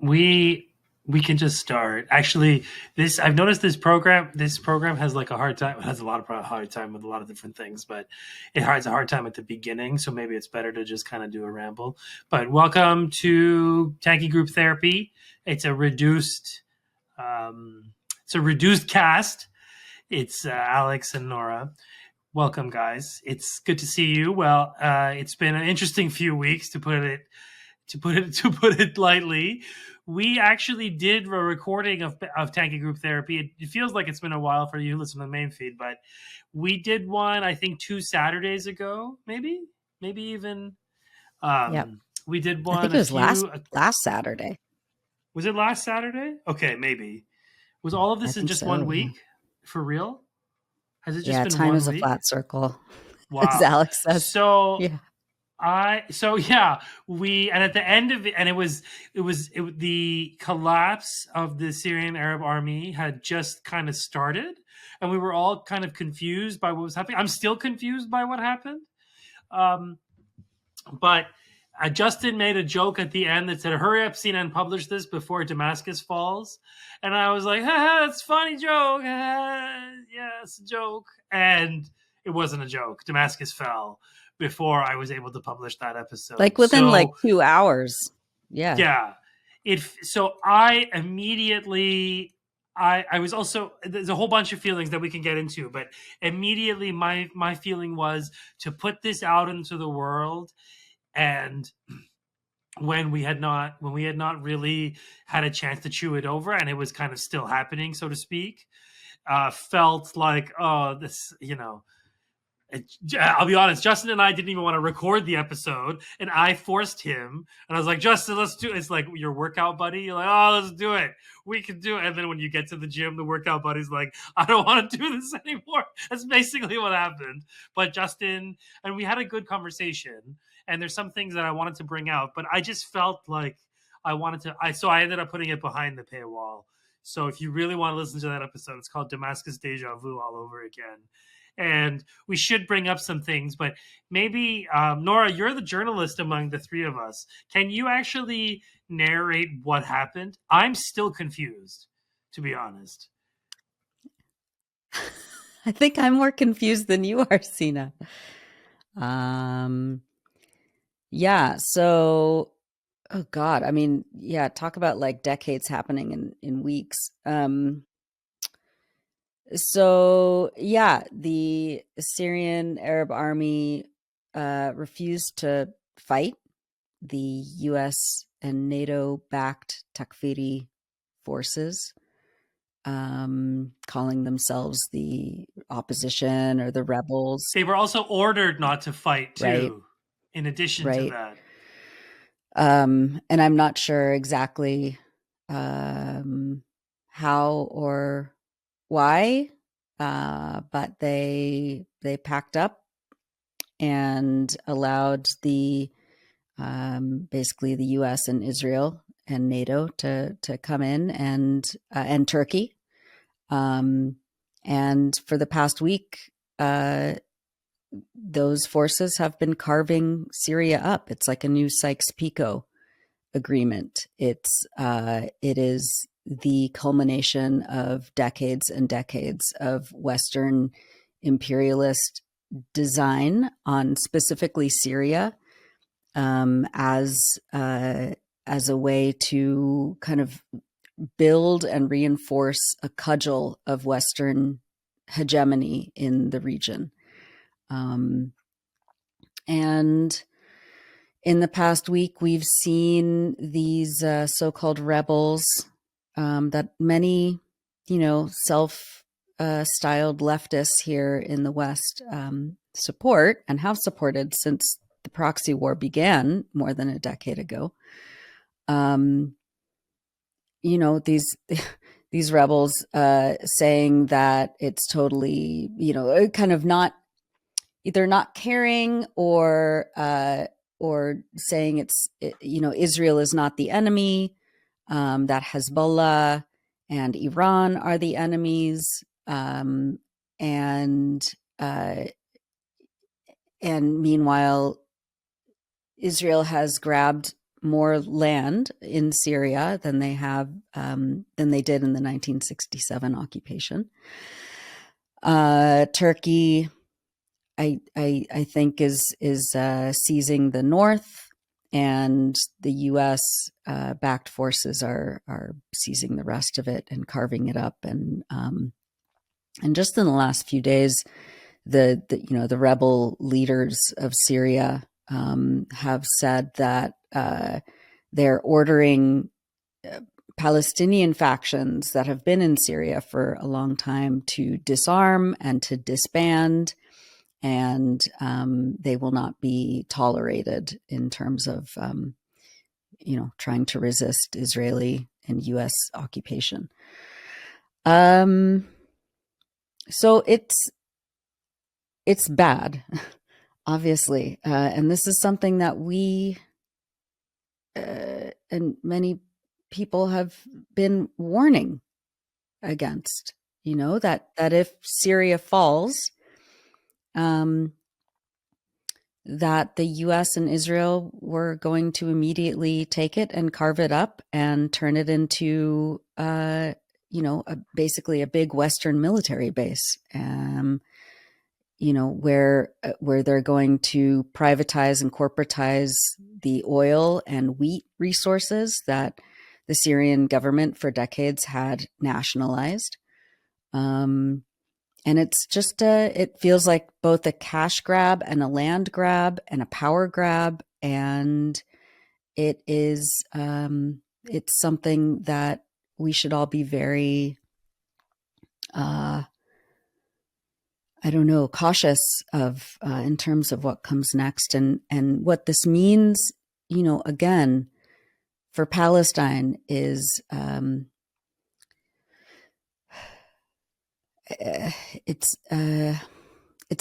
We can just start. Actually, this I've noticed this program has like a hard time has a lot of hard time with a lot of different things, but it has a hard time at the beginning. So maybe it's better to just kind of do a ramble. But welcome to Tankie Group Therapy. It's a reduced um, it's a reduced cast. It's Alex and Nora. Welcome, guys. It's good to see you. Well, it's been an interesting few weeks to put it lightly. We actually did a recording of Tankie Group Therapy. It feels like it's been a while for you to listen to the main feed, but we did one I think 2 Saturdays ago, maybe even. Yep. We did I think one it a was few. last Saturday. Was it last Saturday? Okay, maybe. Was all of I this in think just so. 1 week? For real? Has it just Yeah, been time 1 is a week? flat circle, as Wow. Alex says. So Yeah. we and at the end of it, and the collapse of the Syrian Arab army had just kind of started, and we were all kind of confused by what was happening. I'm still confused by what happened, um, but Justin made a joke at the end that said, "Hurry up, Sina, and publish this before Damascus falls," and I was like, "That's a funny joke, yeah, it's a joke," and it wasn't a joke. Damascus fell before I was able to publish that episode. Like within 2 hours. Yeah. Yeah. So I immediately I was also there's a whole bunch of feelings that we can get into, but immediately my feeling was to put this out into the world, and when we had not really had a chance to chew it over, and it was kind of still happening, so to speak, felt like, oh, this, I'll be honest, Justin and I didn't even want to record the episode, and I forced him, and I was like, Justin, let's do it. It's like your workout buddy. You're like, oh, let's do it. We can do it. And then when you get to the gym, the workout buddy's like, I don't want to do this anymore. That's basically what happened. But Justin, and we had a good conversation, and there's some things that I wanted to bring out, but I just felt like so I ended up putting it behind the paywall. So if you really want to listen to that episode, it's called Damascus Deja Vu all over again. And we should bring up some things, but maybe Nora, you're the journalist among the three of us. Can you actually narrate what happened? I'm still confused, to be honest. I think I'm more confused than you are, Sina. Yeah, so oh God, I mean, yeah, talk about like decades happening in weeks. So yeah, the Syrian Arab army refused to fight the US and NATO backed Takfiri forces, calling themselves the opposition or the rebels. They were also ordered not to fight too, right? In addition to Right. that. And I'm not sure exactly how or why, but they packed up and allowed the basically the U.S. and Israel and NATO to come in and Turkey. And for the past week, those forces have been carving Syria up. It's like a new Sykes-Picot agreement. It is the culmination of decades and decades of Western imperialist design on specifically Syria, as a way to kind of build and reinforce a cudgel of Western hegemony in the region. And in the past week, we've seen these so-called rebels that many, self-styled leftists here in the West support and have supported since the proxy war began more than a decade ago. These rebels saying that it's totally, kind of not either not caring or saying Israel is not the enemy, that Hezbollah and Iran are the enemies, and meanwhile Israel has grabbed more land in Syria than they did in the 1967 occupation. Turkey, I think, is seizing the north, and the U.S. Backed forces are seizing the rest of it and carving it up. And just in the last few days, the rebel leaders of Syria have said that they're ordering Palestinian factions that have been in Syria for a long time to disarm and to disband, and they will not be tolerated in terms of trying to resist Israeli and U.S. occupation. So it's bad, obviously, and this is something that we and many people have been warning against. That if Syria falls, that the U.S. and Israel were going to immediately take it and carve it up and turn it into, basically a big Western military base, where they're going to privatize and corporatize the oil and wheat resources that the Syrian government for decades had nationalized. And it's just it feels like both a cash grab and a land grab and a power grab. And it is, it's something that we should all be very, cautious of, in terms of what comes next and what this means, again, for Palestine is, it's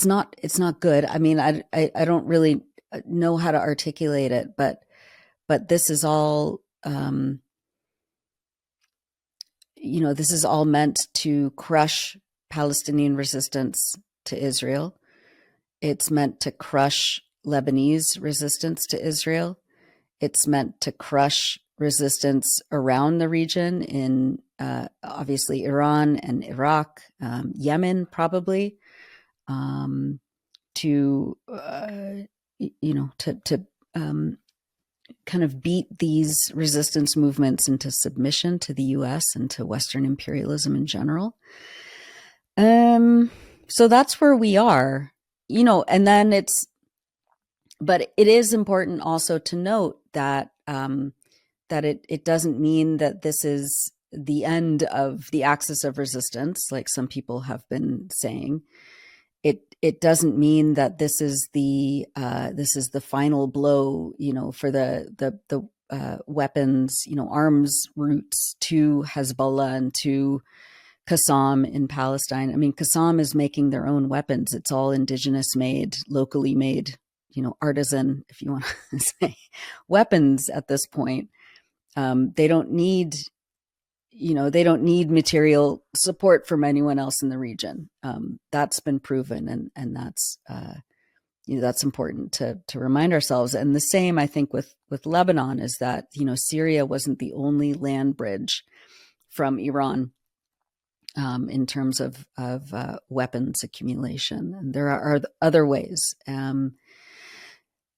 not good. I mean, I don't really know how to articulate it, but this is all, this is all meant to crush Palestinian resistance to Israel. It's meant to crush Lebanese resistance to Israel. It's meant to crush resistance around the region in obviously Iran and Iraq, Yemen, probably, to kind of beat these resistance movements into submission to the U.S. and to Western imperialism in general. So that's where we are, and then but it is important also to note that that it doesn't mean that this is the end of the axis of resistance, like some people have been saying. It doesn't mean that this is the final blow, for the weapons, arms routes to Hezbollah and to Qassam in Palestine. I mean, Qassam is making their own weapons. It's all indigenous made, locally made, artisan, if you want to say, weapons at this point. They don't need material support from anyone else in the region. That's been proven, and that's that's important to remind ourselves. And the same, I think, with Lebanon is that Syria wasn't the only land bridge from Iran in terms of weapons accumulation, and there are other ways.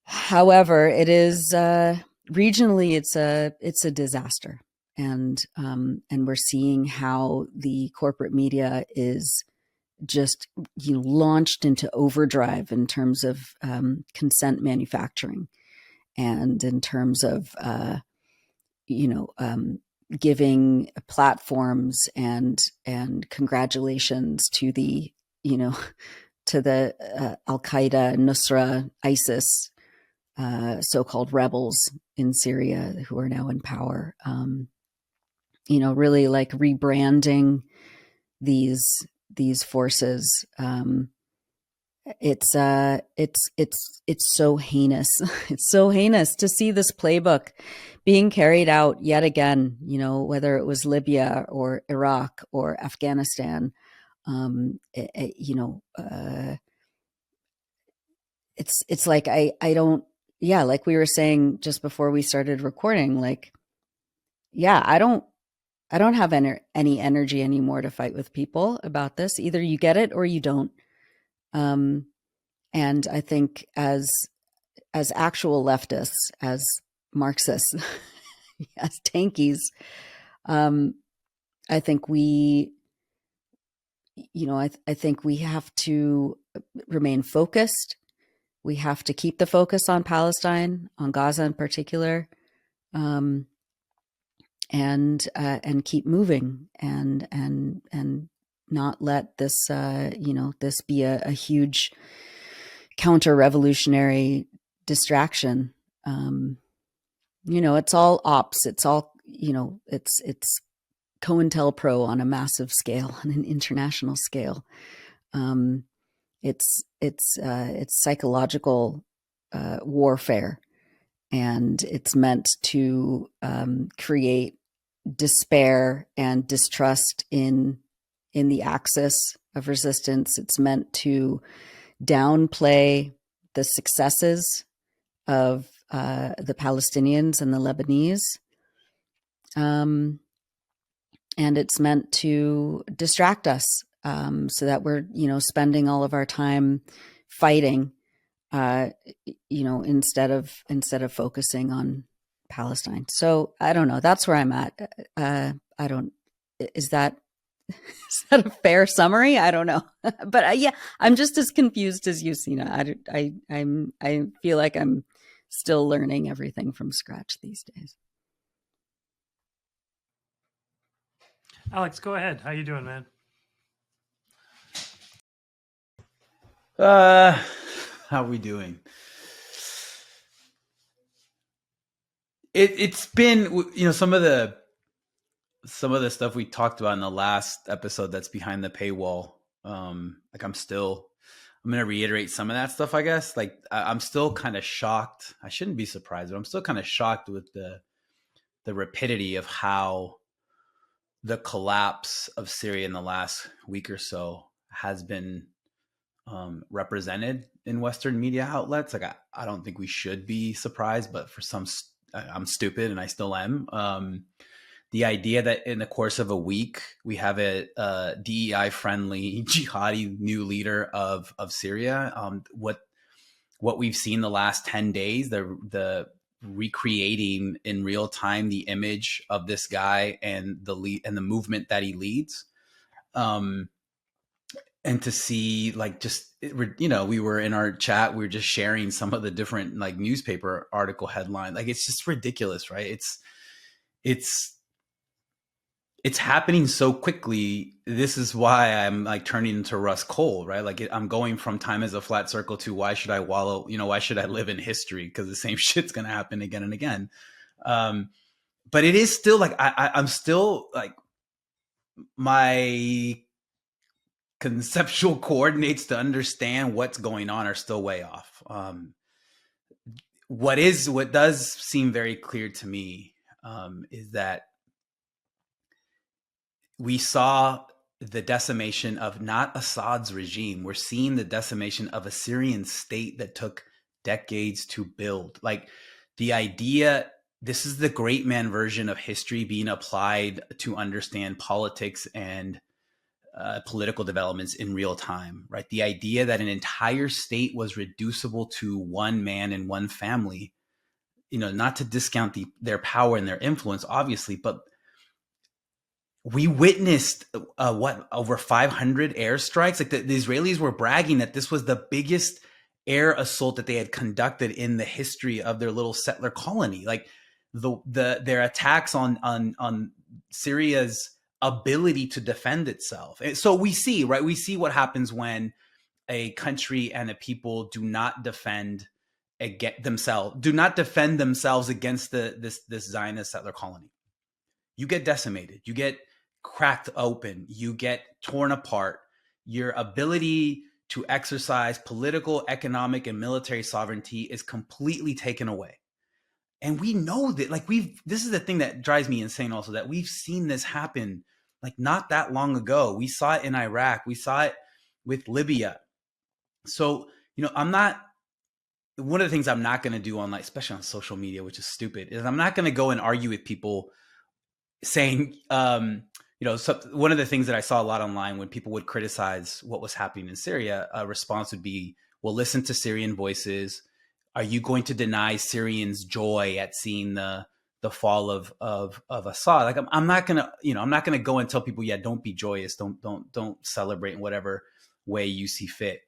However, it is regionally, it's a disaster. And we're seeing how the corporate media is just launched into overdrive in terms of consent manufacturing, and in terms of giving platforms and congratulations to the to the Al Qaeda, Nusra, ISIS so-called rebels in Syria who are now in power. Really like rebranding these forces. It's so heinous. It's so heinous to see this playbook being carried out yet again, whether it was Libya or Iraq or Afghanistan. It's like, I don't, yeah, like we were saying just before we started recording, like, yeah, I don't have any energy anymore to fight with people about this. Either you get it or you don't. Um, and I think as actual leftists, as Marxists, as tankies, um, I think we, I think we have to remain focused. We have to keep the focus on Palestine, on Gaza in particular, um, and keep moving, and not let this this be a huge counter-revolutionary distraction. It's all ops. It's all it's COINTELPRO on a massive scale, on an international scale. Um, it's psychological warfare, and it's meant to create despair and distrust in the axis of resistance. It's meant to downplay the successes of the Palestinians and the Lebanese. And it's meant to distract us, so that we're, spending all of our time fighting, instead of focusing on Palestine. So I don't know. That's where I'm at. I don't. Is that is that a fair summary? I don't know, but yeah, I'm just as confused as you, Sina. I feel like I'm still learning everything from scratch these days. Alex, go ahead. How you doing, man? How are we doing? It's been, some of the stuff we talked about in the last episode that's behind the paywall. Like I'm going to reiterate some of that stuff, I guess. Like I'm still kind of shocked. I shouldn't be surprised, but I'm still kind of shocked with the rapidity of how the collapse of Syria in the last week or so has been represented in Western media outlets. Like I don't think we should be surprised, but for some, I'm stupid and I still am. The idea that in the course of a week we have a DEI friendly jihadi new leader of Syria. What we've seen the last 10 days, the recreating in real time the image of this guy and the movement that he leads. And to see, like, just, we were in our chat, we were just sharing some of the different like newspaper article headline. Like, it's just ridiculous, right? It's happening so quickly. This is why I'm like turning into Russ Cole, right? Like I'm going from time as a flat circle to why should I why should I live in history? Because the same shit's going to happen again and again. But it is still like, I'm still like, my conceptual coordinates to understand what's going on are still way off. What does seem very clear to me is that we saw the decimation of not Assad's regime. We're seeing the decimation of a Syrian state that took decades to build. Like the idea, this is the great man version of history being applied to understand politics and political developments in real time, right? The idea that an entire state was reducible to one man and one family, not to discount their power and their influence, obviously, but we witnessed over 500 airstrikes. Like the Israelis were bragging that this was the biggest air assault that they had conducted in the history of their little settler colony. Like their attacks on Syria's ability to defend itself. And so we see, right? We see what happens when a country and a people do not defend themselves against this Zionist settler colony. You get decimated. You get cracked open. You get torn apart. Your ability to exercise political, economic, and military sovereignty is completely taken away. And we know that, like, this is the thing that drives me insane also, that we've seen this happen like not that long ago. We saw it in Iraq. We saw it with Libya. So, I'm not one of the things I'm not going to do on, like, especially on social media, which is stupid, is I'm not going to go and argue with people saying, so one of the things that I saw a lot online when people would criticize what was happening in Syria, a response would be, well, listen to Syrian voices. Are you going to deny Syrians joy at seeing the fall of Assad? Like, I'm not gonna, I'm not gonna go and tell people, yeah, don't be joyous, don't celebrate in whatever way you see fit.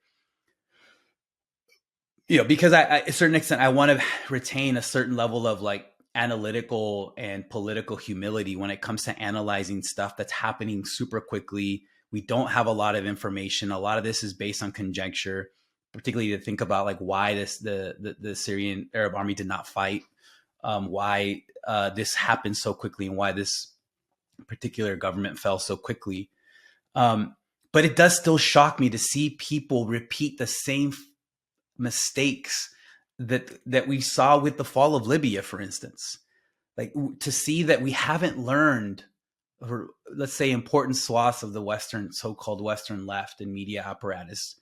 Because I, a certain extent, I want to retain a certain level of, like, analytical and political humility when it comes to analyzing stuff that's happening super quickly. We don't have a lot of information. A lot of this is based on conjecture, particularly to think about, like, why the Syrian Arab army did not fight, why this happened so quickly, and why this particular government fell so quickly. But it does still shock me to see people repeat the same mistakes that we saw with the fall of Libya, for instance. Like, to see that we haven't learned, or let's say important swaths of the so-called Western left and media apparatus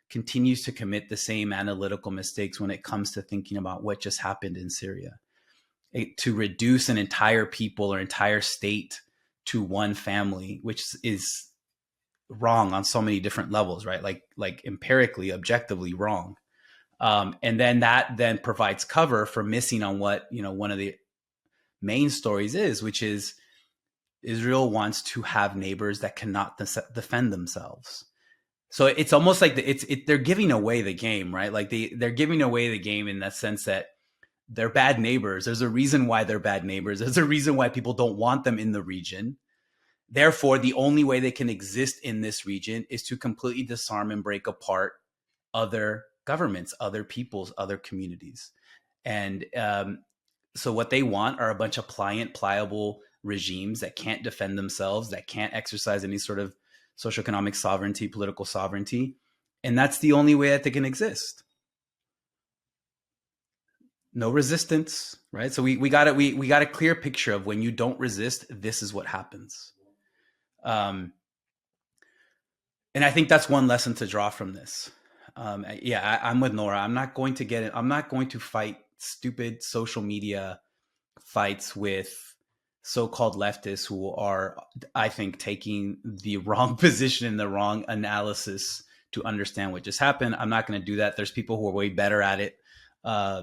continues to commit the same analytical mistakes when it comes to thinking about what just happened in Syria. To reduce an entire people or entire state to one family, which is wrong on so many different levels, right? Like empirically, objectively wrong. And then that then provides cover for missing on what, one of the main stories is, which is Israel wants to have neighbors that cannot defend themselves. So it's almost like they're giving away the game, right? Like they're giving away the game in that sense that they're bad neighbors. There's a reason why they're bad neighbors. There's a reason why people don't want them in the region. Therefore, the only way they can exist in this region is to completely disarm and break apart other governments, other peoples, other communities. And so what they want are a bunch of pliable regimes that can't defend themselves, that can't exercise any sort of socioeconomic sovereignty, political sovereignty. And that's the only way that they can exist. No resistance, right? So we got a clear picture of when you don't resist, this is what happens. And I think that's one lesson to draw from this. I'm with Nora. I'm not going to fight stupid social media fights with so-called leftists who are, I think, taking the wrong position and the wrong analysis to understand what just happened. I'm not going to do that. There's people who are way better at it.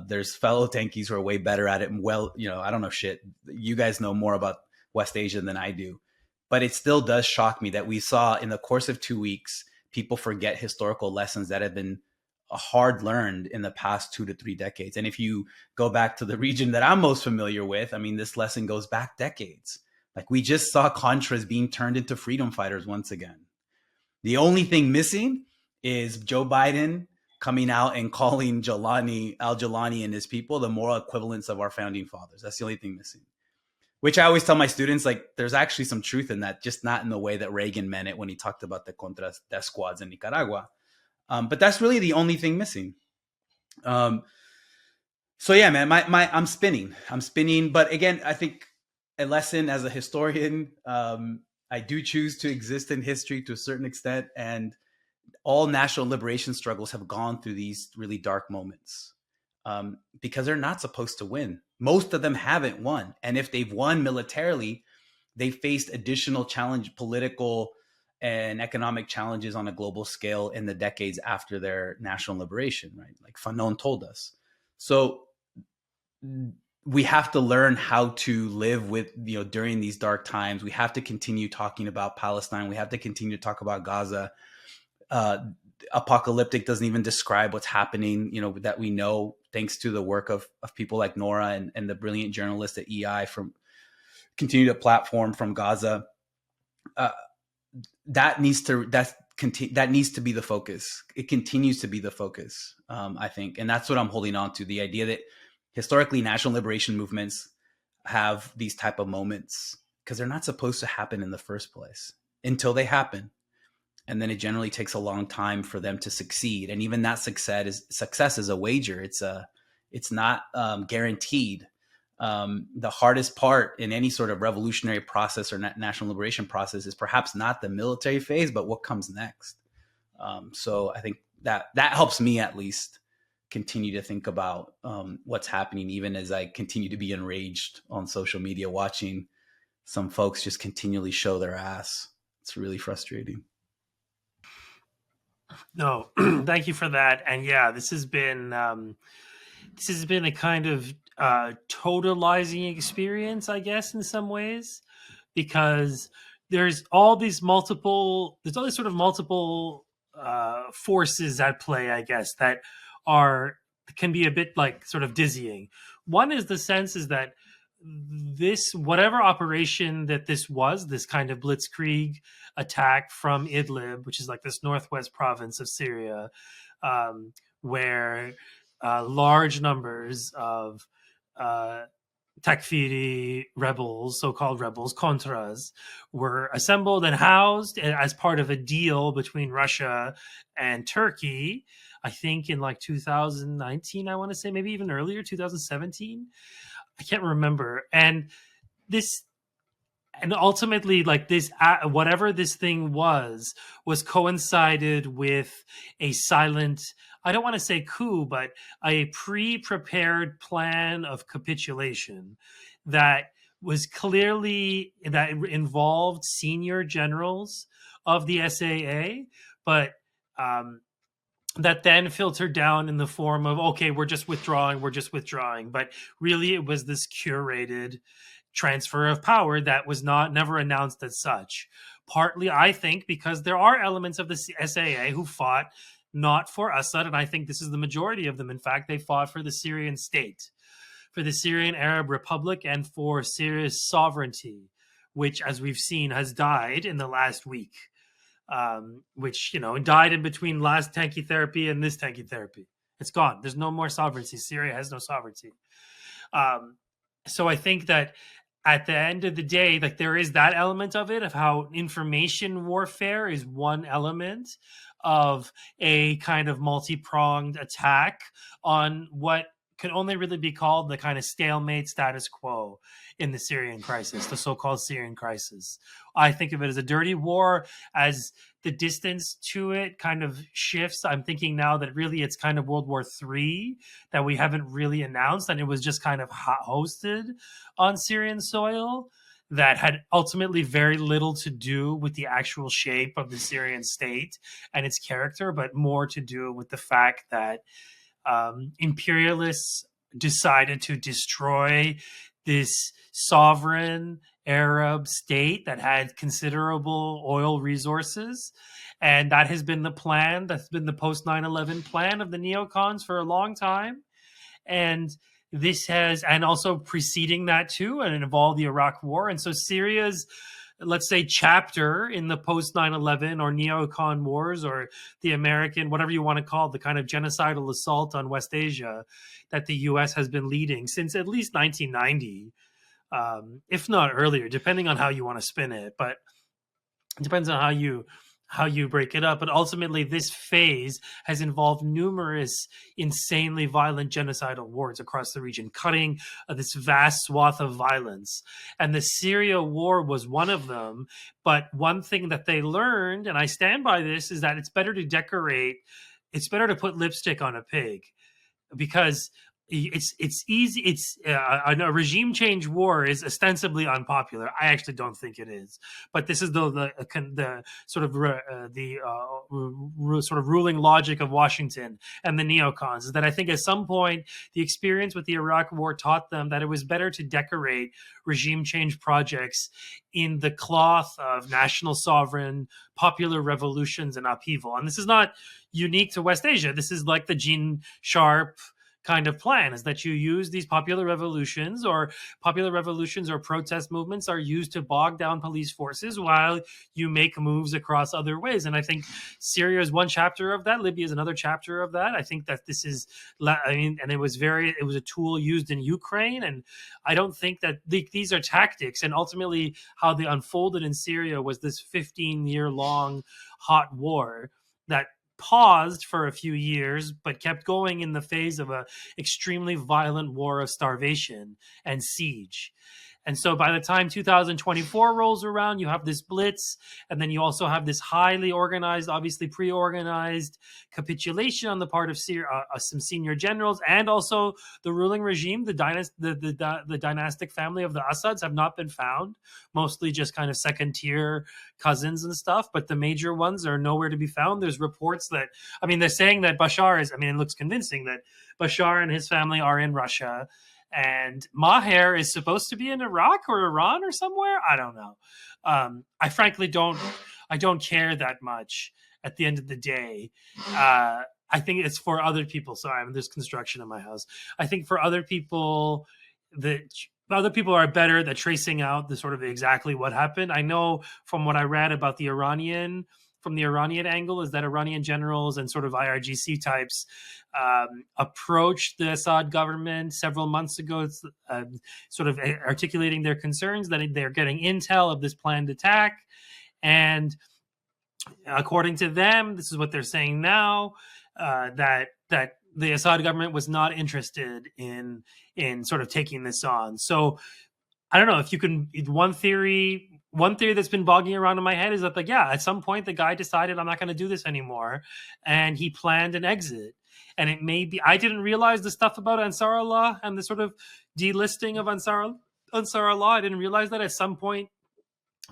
There's fellow tankies who are way better at it. And I don't know shit. You guys know more about West Asia than I do. But it still does shock me that we saw in the course of 2 weeks, people forget historical lessons that have been hard learned in the past 2 to 3 decades. And if you go back to the region that I'm most familiar with, I mean, this lesson goes back decades. Like, we just saw Contras being turned into freedom fighters once again. The only thing missing is Joe Biden coming out and calling al-Jilani and his people the moral equivalents of our founding fathers. That's the only thing missing. Which I always tell my students, like, there's actually some truth in that, just not in the way that Reagan meant it when he talked about the Contras death squads in Nicaragua. But that's really the only thing missing. So yeah, man, I'm spinning. But again, I think a lesson as a historian, I do choose to exist in history to a certain extent. And all national liberation struggles have gone through these really dark moments because they're not supposed to win. Most of them haven't won. And if they've won militarily, they faced additional political and economic challenges on a global scale in the decades after their national liberation, right? Like Fanon told us. So we have to learn how to live with, during these dark times. We have to continue talking about Palestine. We have to continue to talk about Gaza. Apocalyptic doesn't even describe what's happening, that we know, thanks to the work of people like Nora and the brilliant journalists at EI from continue to platform from Gaza. That needs to be the focus. It continues to be the focus, I think. And that's what I'm holding on to. The idea that historically national liberation movements have these type of moments because they're not supposed to happen in the first place until they happen. And then it generally takes a long time for them to succeed. And even that success is a wager. It's not guaranteed. The hardest part in any sort of revolutionary process or national liberation process is perhaps not the military phase, but what comes next. So I think that helps me at least continue to think about what's happening, even as I continue to be enraged on social media, watching some folks just continually show their ass. It's really frustrating. No, thank you for that. And yeah, this has been a kind of totalizing experience, I guess, in some ways, because there's all these sort of multiple forces at play, I guess, that can be a bit like sort of dizzying. One is the sense is that this, whatever operation that this was, this kind of blitzkrieg attack from Idlib, which is like this northwest province of Syria, where large numbers of Takfiri rebels, so-called rebels, Contras, were assembled and housed as part of a deal between Russia and Turkey, I think in like 2019, I want to say, maybe even earlier, 2017. I can't remember. And ultimately, like this, whatever this thing was coincided with a silent, I don't want to say coup, but a pre-prepared plan of capitulation that involved senior generals of the SAA, but that then filtered down in the form of, okay, we're just withdrawing. But really it was this curated transfer of power that was never announced as such. Partly, I think, because there are elements of the SAA who fought not for Assad, and I think this is the majority of them. In fact, they fought for the Syrian state, for the Syrian Arab Republic, and for Syria's sovereignty, which, as we've seen, has died in the last week. Which, died in between last Tankie Therapy and this Tankie Therapy. It's gone. There's no more sovereignty. Syria has no sovereignty. So I think that at the end of the day, like, there is that element of it, of how information warfare is one element of a kind of multi-pronged attack on what can only really be called the kind of stalemate status quo in the Syrian crisis, the so-called Syrian crisis. I think of it as a dirty war. As the distance to it kind of shifts, I'm thinking now that really it's kind of World War III that we haven't really announced, and it was just kind of hosted on Syrian soil, that had ultimately very little to do with the actual shape of the Syrian state and its character, but more to do with the fact that imperialists decided to destroy this sovereign Arab state that had considerable oil resources. And that has been the plan. That's been the post 9/11 plan of the neocons for a long time. And this has, and also preceding that too, and it involved the Iraq War. And so Syria's, let's say, chapter in the post 9/11 or neocon wars, or the American, whatever you want to call it, the kind of genocidal assault on West Asia that the US has been leading since at least 1990, if not earlier, depending on how you want to spin it. But it depends on how you break it up. But ultimately, this phase has involved numerous insanely violent genocidal wars across the region, cutting this vast swath of violence. And the Syria war was one of them. But one thing that they learned, and I stand by this, is that it's better to put lipstick on a pig, because it's easy. It's a regime change war is ostensibly unpopular. I actually don't think it is, but this is the sort of sort of ruling logic of Washington and the neocons, is that I think at some point the experience with the Iraq War taught them that it was better to decorate regime change projects in the cloth of national sovereign popular revolutions and upheaval. And this is not unique to West Asia. This is like the Gene Sharp kind of plan, is that you use these popular revolutions or protest movements are used to bog down police forces while you make moves across other ways. And I think Syria is one chapter of that. Libya is another chapter of that. I think that this is, and it was a tool used in Ukraine. And I don't think that these are tactics. And ultimately how they unfolded in Syria was this 15-year long hot war that paused for a few years, but kept going in the phase of a extremely violent war of starvation and siege. And so by the time 2024 rolls around, you have this blitz, and then you also have this highly organized, obviously pre-organized capitulation on the part of some senior generals, and also the ruling regime. The dynastic family of the Assads have not been found, mostly just kind of second-tier cousins and stuff, but the major ones are nowhere to be found. There's reports that, I mean, they're saying that Bashar is, I mean, it looks convincing that Bashar and his family are in Russia, and Maher is supposed to be in Iraq or Iran or somewhere. I don't know. I frankly don't care that much at the end of the day. I think it's for other people. Sorry, I mean, there's construction in my house. I think for other people, other people are better at tracing out the sort of exactly what happened. I know from what I read about the Iranian angle is that Iranian generals and sort of IRGC types approached the Assad government several months ago, sort of articulating their concerns that they're getting intel of this planned attack. And according to them, this is what they're saying now, that the Assad government was not interested in sort of taking this on. So I don't know if you can. One theory that's been bogging around in my head is that, like, yeah, at some point the guy decided, I'm not going to do this anymore, and he planned an exit. And it may be, I didn't realize the stuff about Ansar Allah and the sort of delisting of Ansar Allah. I didn't realize that at some point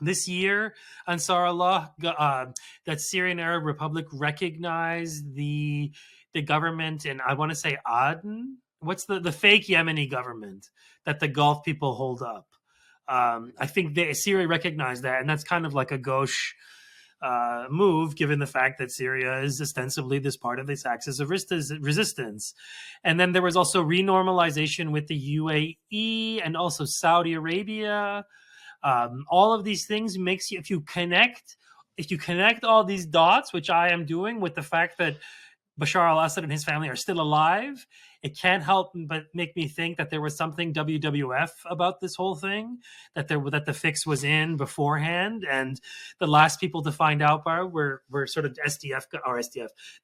this year, Ansar Allah, that Syrian Arab Republic recognized the government, and I want to say Aden. What's the fake Yemeni government that the Gulf people hold up? I think Syria recognized that, and that's kind of like a gauche move, given the fact that Syria is ostensibly this part of this axis of resistance. And then there was also renormalization with the UAE and also Saudi Arabia. All of these things makes you, if you connect all these dots, which I am doing, with the fact that Bashar al-Assad and his family are still alive, it can't help but make me think that there was something WWF about this whole thing, that the fix was in beforehand, and the last people to find out were sort of SDF,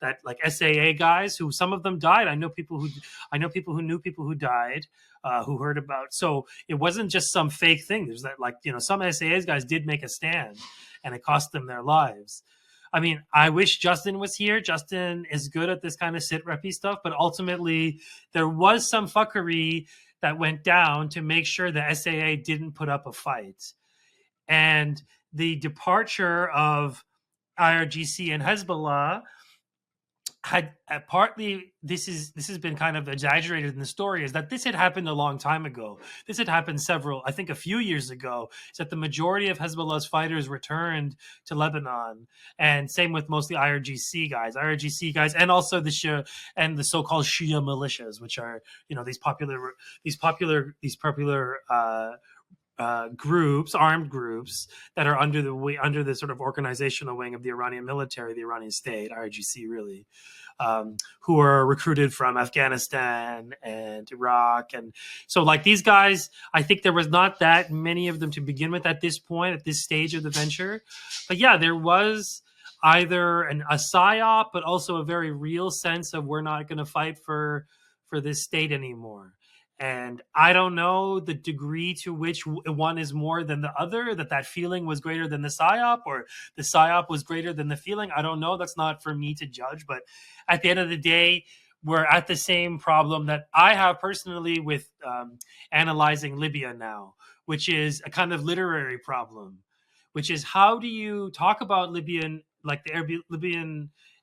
that like SAA guys, who some of them died. I know people who knew people who died, who heard about. So it wasn't just some fake thing. There's that, like, you know, some SAA guys did make a stand, and it cost them their lives. I mean, I wish Justin was here. Justin is good at this kind of sit-reppy stuff, but ultimately there was some fuckery that went down to make sure the SAA didn't put up a fight. And the departure of IRGC and Hezbollah had partly, this has been kind of exaggerated in the story, is that this had happened a long time ago. This had happened I think a few years ago, is that the majority of Hezbollah's fighters returned to Lebanon, and same with mostly IRGC guys, and also the Shia and the so-called Shia militias, which are, you know, these popular groups, armed groups that are under the sort of organizational wing of the Iranian military, the Iranian state, IRGC really, who are recruited from Afghanistan and Iraq. And so, like, these guys, I think there was not that many of them to begin with at this point, at this stage of the venture. But yeah, there was either a psyop, but also a very real sense of, we're not going to fight for this state anymore. And I don't know the degree to which one is more than the other, that feeling was greater than the psyop, or the psyop was greater than the feeling. I don't know. That's not for me to judge. But at the end of the day, we're at the same problem that I have personally with analyzing Libya now, which is a kind of literary problem, which is, how do you talk about Libyan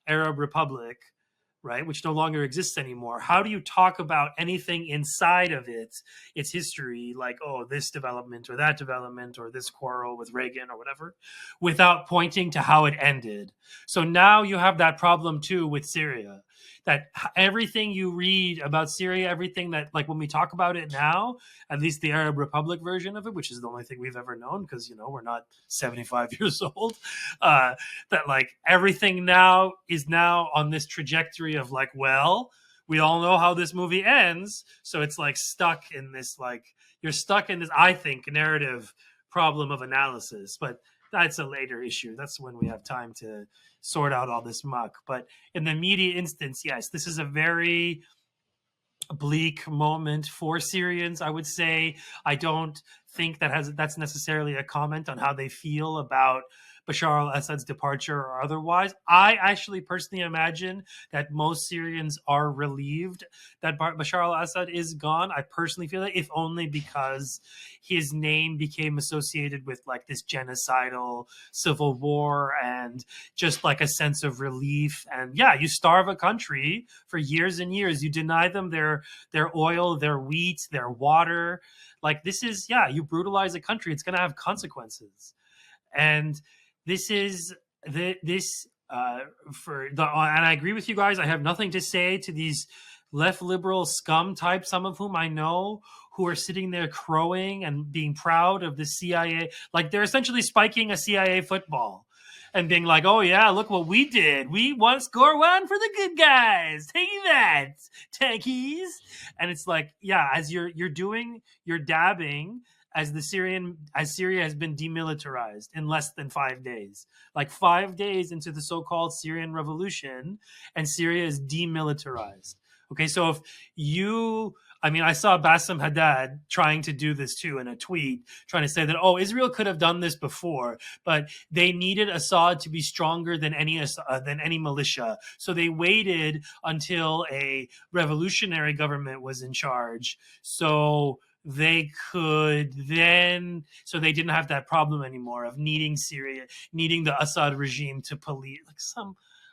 Arab Republic, right, which no longer exists anymore? How do you talk about anything inside of its history, like, oh, this development or that development or this quarrel with Reagan or whatever, without pointing to how it ended? So now you have that problem too with Syria, that everything you read about Syria, everything that, like, when we talk about it now, at least the Arab Republic version of it, which is the only thing we've ever known, because, you know, we're not 75 years old, that, like, everything now is now on this trajectory of, like, well, we all know how this movie ends, so it's like stuck in this, like, you're stuck in this, I think, narrative problem of analysis. But that's a later issue. That's when we have time to sort out all this muck. But in the immediate instance, yes, this is a very bleak moment for Syrians, I would say. I don't think that's necessarily a comment on how they feel about Bashar al-Assad's departure or otherwise. I actually personally imagine that most Syrians are relieved that Bashar al-Assad is gone. I personally feel that, if only because his name became associated with like this genocidal civil war and just like a sense of relief. And yeah, you starve a country for years and years. You deny them their oil, their wheat, their water. Like this is, yeah, you brutalize a country, it's going to have consequences. And this is this for the, and I agree with you guys. I have nothing to say to these left liberal scum types, some of whom I know, who are sitting there crowing and being proud of the CIA. Like they're essentially spiking a CIA football and being like, "Oh yeah, look what we did. We won score one for the good guys. Take that, tankies." And it's like, yeah, as you're dabbing as Syria has been demilitarized in less than 5 days. Like 5 days into the so-called Syrian revolution, and Syria is demilitarized. Okay, so if you, I mean, I saw Bassem Haddad trying to do this too in a tweet, trying to say that, oh, Israel could have done this before, but they needed Assad to be stronger than any militia. So they waited until a revolutionary government was in charge. So they could then, so they didn't have that problem anymore of needing the Assad regime to police. Like I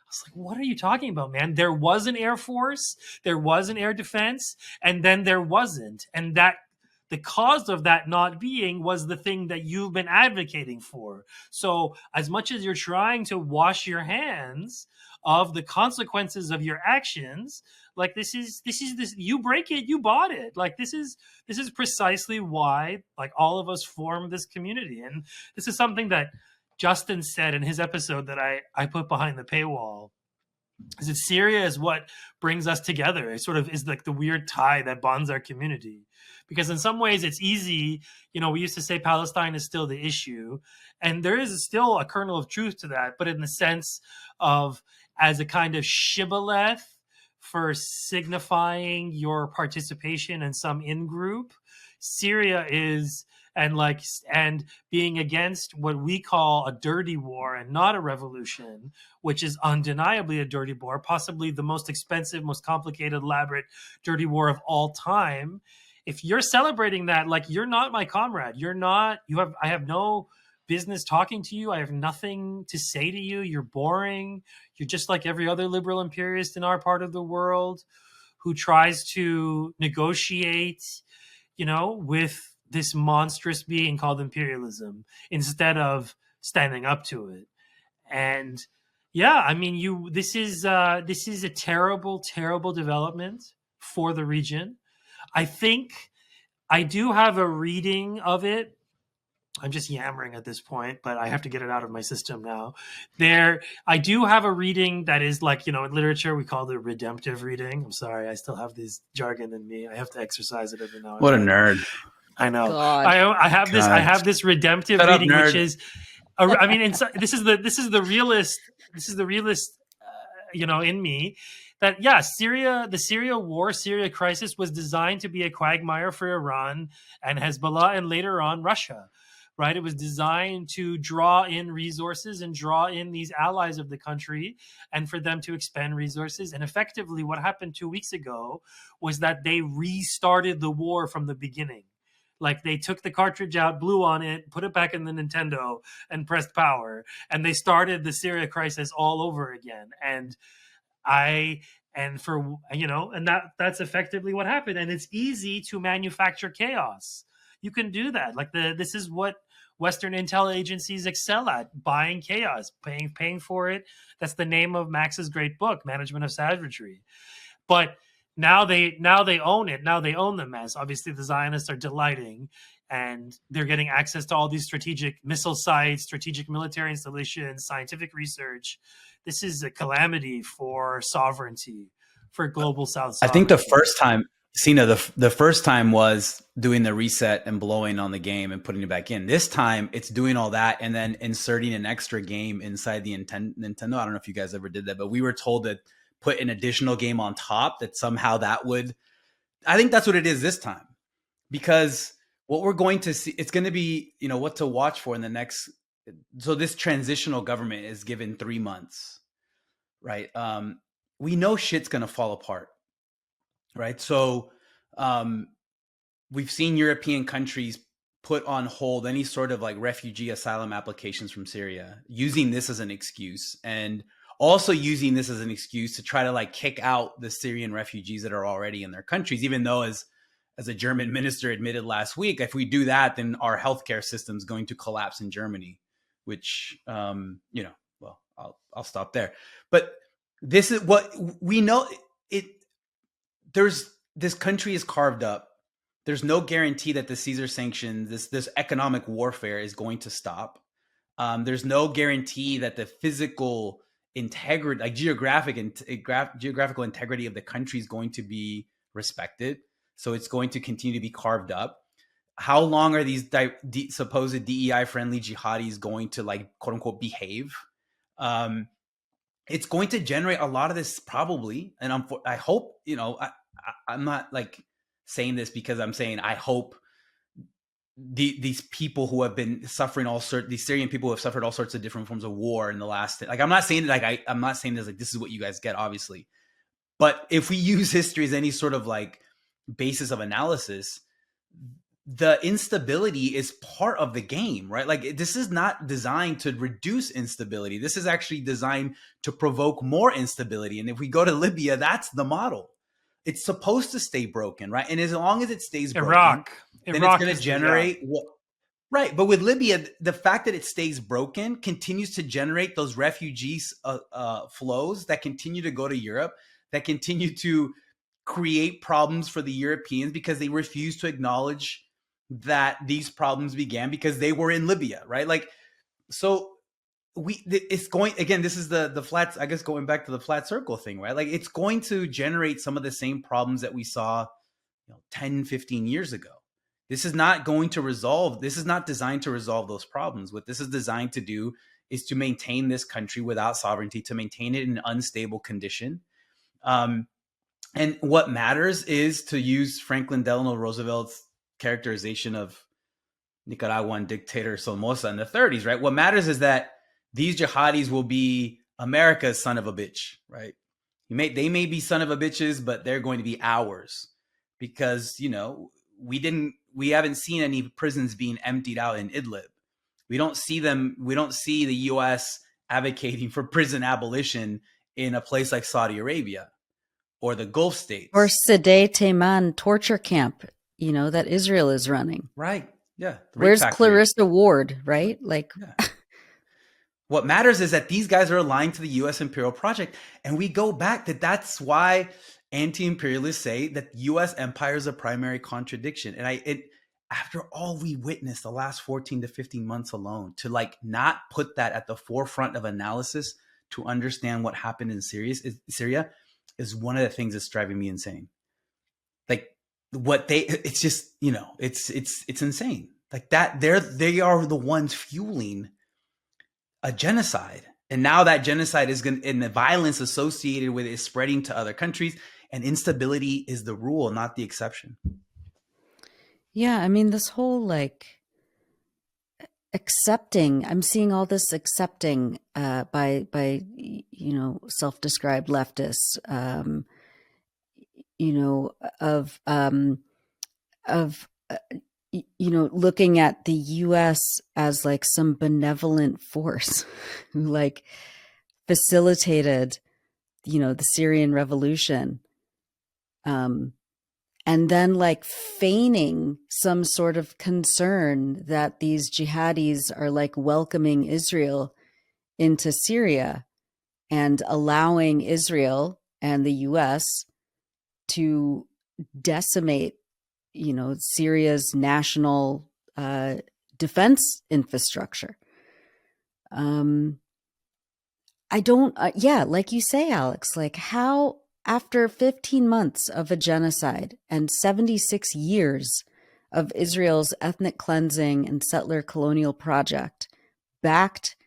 was like, what are you talking about, man? There was an air force, there was an air defense, and then there wasn't. And that the cause of that not being was the thing that you've been advocating for. So as much as you're trying to wash your hands of the consequences of your actions, like this is you break it, you bought it. Like this is precisely why like all of us form this community. And this is something that Justin said in his episode that I put behind the paywall, is that Syria is what brings us together. It sort of is like the weird tie that bonds our community. Because in some ways it's easy, we used to say Palestine is still the issue, and there is still a kernel of truth to that, but in the sense of as a kind of shibboleth for signifying your participation in some in-group, Syria is, and being against what we call a dirty war and not a revolution, which is undeniably a dirty war, possibly the most expensive, most complicated, elaborate dirty war of all time. If you're celebrating that, like, you're not my comrade. I have no business talking to you. I have nothing to say to you. You're boring. You're just like every other liberal imperialist in our part of the world who tries to negotiate, with this monstrous being called imperialism instead of standing up to it. And yeah, I mean, this is a terrible, terrible development for the region. I think I do have a reading of it. I'm just yammering at this point, but I have to get it out of my system now. I do have a reading that is like, in literature, we call it redemptive reading. I'm sorry, I still have this jargon in me. I have to exercise it every now and then. What a nerd. I know. God. I have this redemptive Shut up, reading, nerd. which is, I mean, this is the realist, in me. That the Syria war, Syria crisis was designed to be a quagmire for Iran and Hezbollah, and later on Russia. Right? It was designed to draw in resources and draw in these allies of the country and for them to expend resources. And effectively what happened 2 weeks ago was that they restarted the war from the beginning. Like they took the cartridge out, blew on it, put it back in the Nintendo and pressed power. And they started the Syria crisis all over again. And that's effectively what happened. And it's easy to manufacture chaos. You can do that. Like this is what Western intel agencies excel at: buying chaos, paying for it. That's the name of Max's great book, Management of Savagery. But now they own it. Now they own the mess. Obviously, the Zionists are delighting, and they're getting access to all these strategic missile sites, strategic military installations, scientific research. This is a calamity for sovereignty, for global South sovereignty. I think the first time, Sina, the first time was doing the reset and blowing on the game and putting it back in. This time, it's doing all that and then inserting an extra game inside the Nintendo. I don't know if you guys ever did that, but we were told to put an additional game on top, that somehow that would I think that's what it is this time, because what we're going to see, it's going to be, what to watch for in the next. So this transitional government is given 3 months, right? We know shit's going to fall apart, right? So we've seen European countries put on hold any sort of like refugee asylum applications from Syria, using this as an excuse, and also using this as an excuse to try to like kick out the Syrian refugees that are already in their countries, even though as a German minister admitted last week, if we do that, then our healthcare system is going to collapse in Germany, which, well, I'll stop there. But this is what we know. This country is carved up. There's no guarantee that the Caesar sanctions, this economic warfare, is going to stop. There's no guarantee that the physical integrity, like geographical integrity of the country, is going to be respected. So it's going to continue to be carved up. How long are these supposed DEI-friendly jihadis going to, like, quote unquote, behave? It's going to generate a lot of this probably, and I hope, I'm not like saying this because I'm saying I hope these people who have been suffering these Syrian people who have suffered all sorts of different forms of war in the last, like, I'm not saying I'm not saying this like this is what you guys get, obviously, but if we use history as any sort of like basis of analysis, the instability is part of the game, right? Like, this is not designed to reduce instability. This is actually designed to provoke more instability. And if we go to Libya, that's the model. It's supposed to stay broken, right? And as long as it stays broken, then it's going to generate what, right? But with Libya, the fact that it stays broken continues to generate those refugees flows that continue to go to Europe, that continue to create problems for the Europeans because they refuse to acknowledge that these problems began because they were in Libya, right? Like, so it's going, again, this is the flat, I guess, going back to the flat circle thing, right? Like, it's going to generate some of the same problems that we saw 10, 15 years ago. This is not going to resolve, this is not designed to resolve those problems. What this is designed to do is to maintain this country without sovereignty, to maintain it in an unstable condition. And what matters is, to use Franklin Delano Roosevelt's characterization of Nicaraguan dictator Somoza in the 30s, right? What matters is that these jihadis will be America's son of a bitch, right? They may be son of a bitches, but they're going to be ours, because, we haven't seen any prisons being emptied out in Idlib. We don't see the US advocating for prison abolition in a place like Saudi Arabia or the Gulf states. Or Sadeh Teman torture camp, that Israel is running. Right. Yeah. Where's Clarissa Ward, right? Like, yeah. What matters is that these guys are aligned to the U.S. imperial project. And we go back that's why anti-imperialists say that U.S. empire is a primary contradiction. And after all we witnessed the last 14 to 15 months alone, to like not put that at the forefront of analysis to understand what happened in Syria is one of the things that's driving me insane. Like, it's just, it's insane. Like that, they are the ones fueling a genocide. And now that genocide and the violence associated with it is spreading to other countries, and instability is the rule, not the exception. Yeah. I mean, this whole like accepting, I'm seeing all this accepting by self-described leftists, looking at the US as like some benevolent force who like facilitated, the Syrian revolution. And then like feigning some sort of concern that these jihadis are like welcoming Israel into Syria and allowing Israel and the US to decimate, Syria's national defense infrastructure. I don't, like you say, Alex, like how, after 15 months of a genocide and 76 years of Israel's ethnic cleansing and settler colonial project, backed,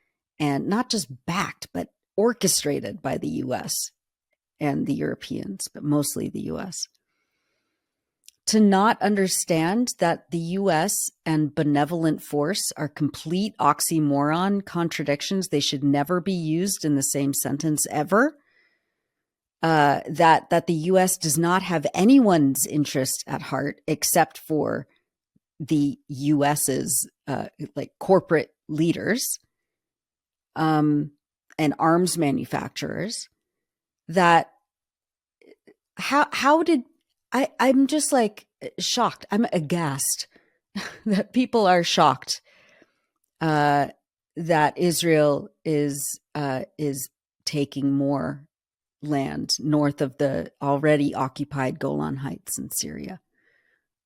and not just backed, but orchestrated by the US and the Europeans, but mostly the US. to not understand that the US and benevolent force are complete oxymoron contradictions. They should never be used in the same sentence ever. That the US does not have anyone's interest at heart except for the US's like corporate leaders and arms manufacturers. That how did I'm just like shocked. I'm aghast that people are shocked that Israel is taking more land north of the already occupied Golan Heights in Syria,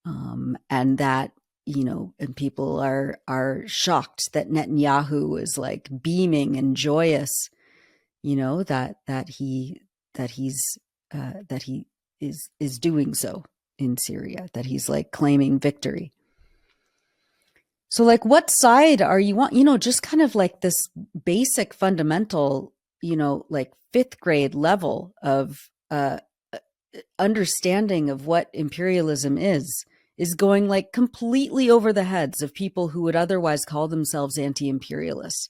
and that and people are shocked that Netanyahu is like beaming and joyous, that he is doing so in Syria, that he's like claiming victory. So like, what side are you on? Just kind of like this basic fundamental, like fifth grade level of understanding of what imperialism is going like completely over the heads of people who would otherwise call themselves anti-imperialists.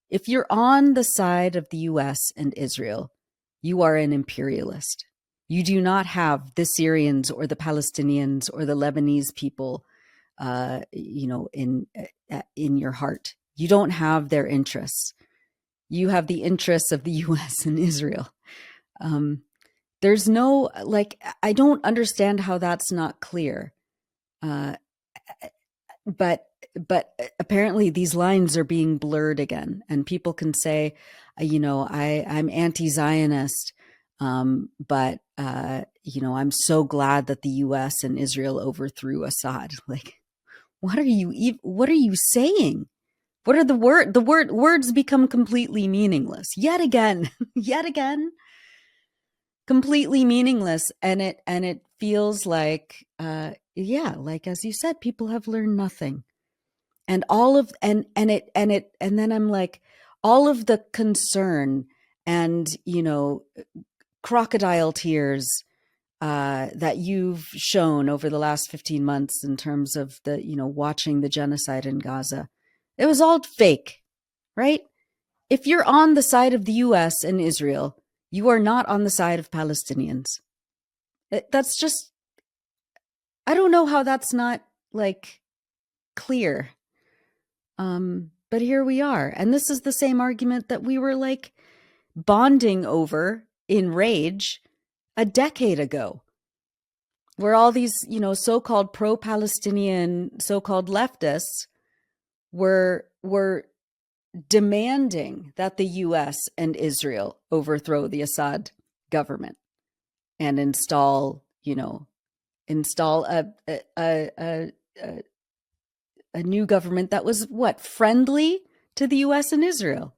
If you're on the side of the US and Israel, you are an imperialist. You do not have the Syrians or the Palestinians or the Lebanese people, in your heart. You don't have their interests. You have the interests of the US and Israel. There's no, like, I don't understand how that's not clear. But apparently these lines are being blurred again, and people can say, I'm anti-Zionist, but I'm so glad that the U.S. and Israel overthrew Assad. Like, what are you saying? What are the words become completely meaningless yet again, completely meaningless, and it feels like, like as you said, people have learned nothing. And all of and then I'm like, all of the concern and crocodile tears that you've shown over the last 15 months in terms of the watching the genocide in Gaza, it was all fake, right? If you're on the side of the US and Israel, you are not on the side of Palestinians. That's just, I don't know how that's not like clear. But here we are. And this is the same argument that we were like bonding over in rage a decade ago, where all these, so-called pro-Palestinian, so-called leftists were demanding that the US and Israel overthrow the Assad government and install a new government that was friendly to the US and Israel.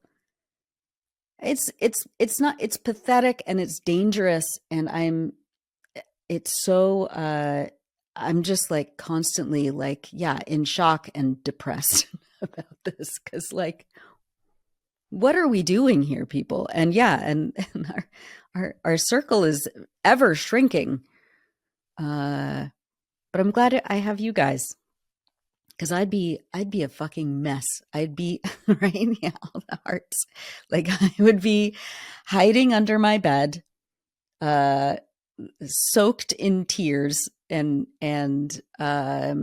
It's pathetic and it's dangerous, and I'm just like constantly like, in shock and depressed about this, because like, what are we doing here, people? And and our circle is ever shrinking. But I'm glad I have you guys. Because I'd be a fucking mess. I'd be right, all the hearts. Like, I would be hiding under my bed, soaked in tears, and I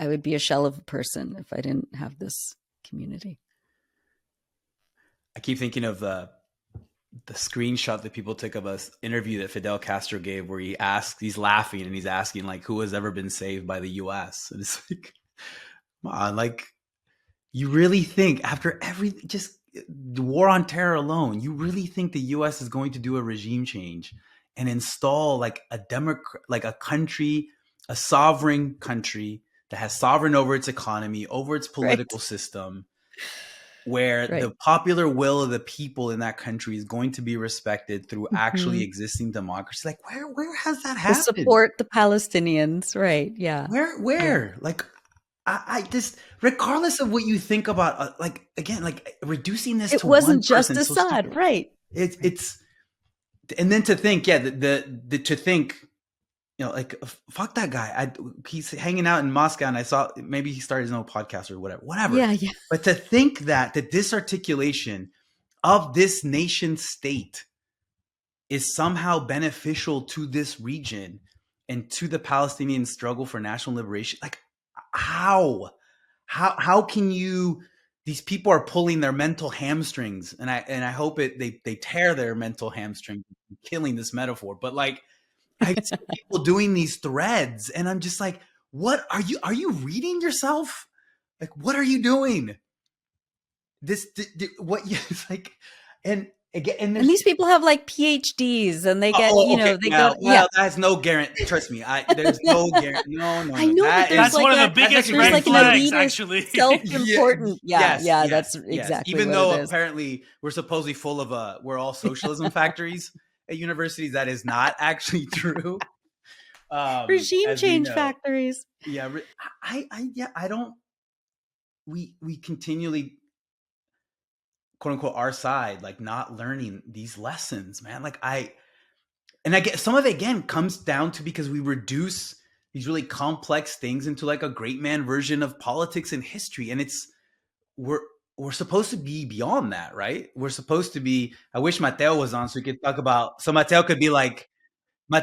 would be a shell of a person if I didn't have this community. I keep thinking of the screenshot that people took of an interview that Fidel Castro gave, where he's laughing and he's asking like, who has ever been saved by the US? And it's like, come on, like, you really think after just the war on terror alone, you really think the US is going to do a regime change and install like a country, a sovereign country that has sovereign over its economy, over its political system, where the popular will of the people in that country is going to be respected through actually existing democracy? Like, where has that happened? To support the Palestinians, right? Yeah. Where? Yeah. Like, I just, regardless of what you think about, like, again, like reducing this to one person. It wasn't just Assad, right? It's, and then to think, to think, like fuck that guy. He's hanging out in Moscow, and I saw maybe he started his own podcast or whatever. Yeah, yeah. But to think that the disarticulation of this nation state is somehow beneficial to this region and to the Palestinian struggle for national liberation, like how can you? These people are pulling their mental hamstrings, and I hope they tear their mental hamstrings, killing this metaphor. But like, I see people doing these threads, and I'm just like, what are you reading yourself? Like, what are you doing? What you it's like, and again, and these people have like PhDs, and they get that has no guarantee. Trust me, there's no guarantee. No. I know, but that's like one of the biggest red flags, actually. Self-important. Yes, that's exactly. Even what though it is. apparently we're supposedly full of we're all socialism factories at universities, that is not actually true. Regime change factories. Yeah, I don't. We continually, quote unquote, our side, like not learning these lessons, man. Like I get some of it again comes down to because we reduce these really complex things into like a great man version of politics and history, and we're supposed to be beyond that, right? We're supposed to be. I wish Matteo was on so we could talk about. So Matteo could be like my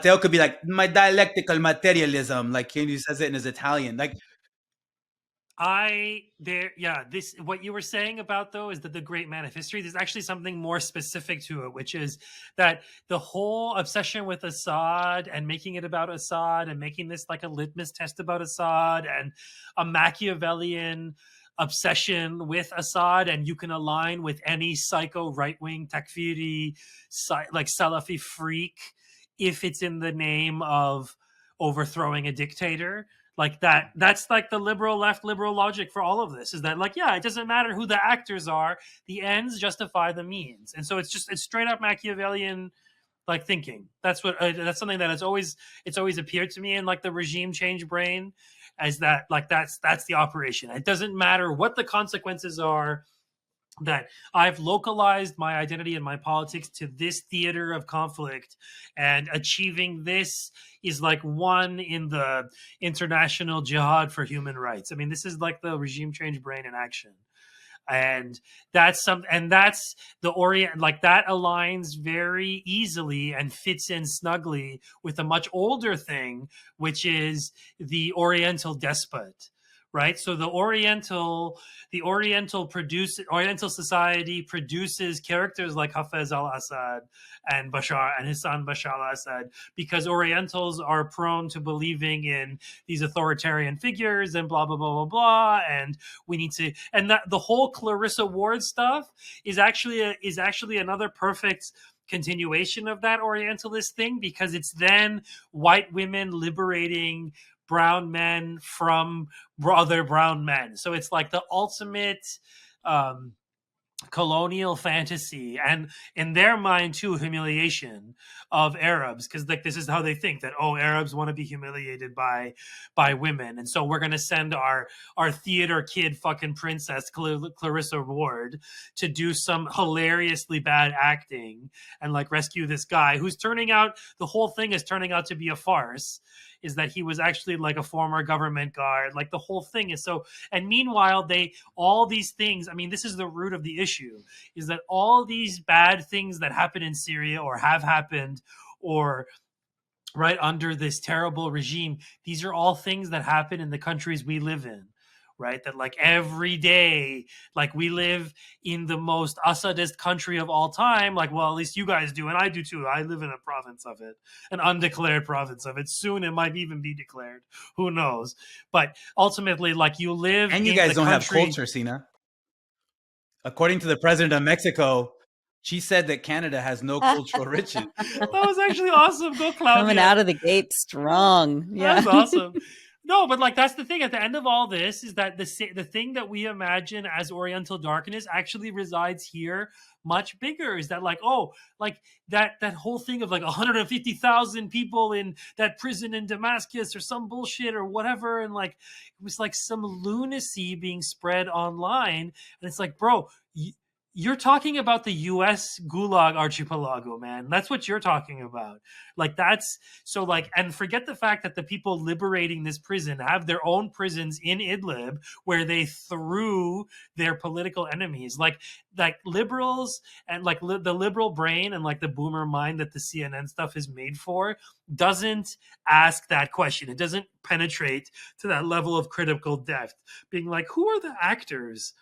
dialectical materialism, like he says it in his Italian, like. This what you were saying about though is that the great man of history, there's actually something more specific to it, which is that the whole obsession with Assad and making it about Assad and making this like a litmus test about Assad and a Machiavellian obsession with Assad, and you can align with any psycho right-wing takfiri like Salafi freak if it's in the name of overthrowing a dictator. Like that's like the liberal logic for all of this, is that like, yeah, it doesn't matter who the actors are, the ends justify the means. And so it's straight up Machiavellian like thinking. That's something that it's always appeared to me in like the regime change brain, as that like that's the operation. It doesn't matter what the consequences are, that I've localized my identity and my politics to this theater of conflict, and achieving this is like one in the international jihad for human rights. I mean, this is like the regime change brain in action. And that's the Orient, like that aligns very easily and fits in snugly with a much older thing, which is the Oriental despot. Right, so the Oriental society produces characters like Hafez al-Assad and Hassan Bashar al-Assad, because Orientals are prone to believing in these authoritarian figures and blah blah blah blah blah, and we need to, and that the whole Clarissa Ward stuff is actually another perfect continuation of that Orientalist thing, because it's then white women liberating brown men from other brown men. So it's like the ultimate colonial fantasy, and in their mind too, humiliation of Arabs, because like this is how they think, that Arabs want to be humiliated by women, and so we're going to send our theater kid fucking princess Clarissa Ward to do some hilariously bad acting and like rescue this guy who's the whole thing is turning out to be a farce, is that he was actually like a former government guard. Like the whole thing is so, and meanwhile all these things, I mean, this is the root of the issue, is that all these bad things that happen in Syria or have happened, or right under this terrible regime, these are all things that happen in the countries we live in. Right, that like every day, like we live in the most Assadist country of all time. Like, well, at least you guys do, and I do too. I live in a province of it, an undeclared province of it. Soon it might even be declared. Who knows? But ultimately, like you live, and you guys don't have culture, Sina. According to the president of Mexico, she said that Canada has no cultural riches. That was actually awesome. Go Claudia. Coming out of the gate strong. Yeah, that's awesome. No, but like that's the thing. At the end of all this is that the thing that we imagine as Oriental darkness actually resides here, much bigger. Is that like like that whole thing of like 150,000 people in that prison in Damascus or some bullshit or whatever, and like it was like some lunacy being spread online, and it's like, bro, You're talking about the US Gulag archipelago, man. That's what you're talking about. Like, that's so, like, and forget the fact that the people liberating this prison have their own prisons in Idlib where they threw their political enemies. Like liberals and like the liberal brain and like the boomer mind that the CNN stuff is made for doesn't ask that question. It doesn't penetrate to that level of critical depth, being like, who are the actors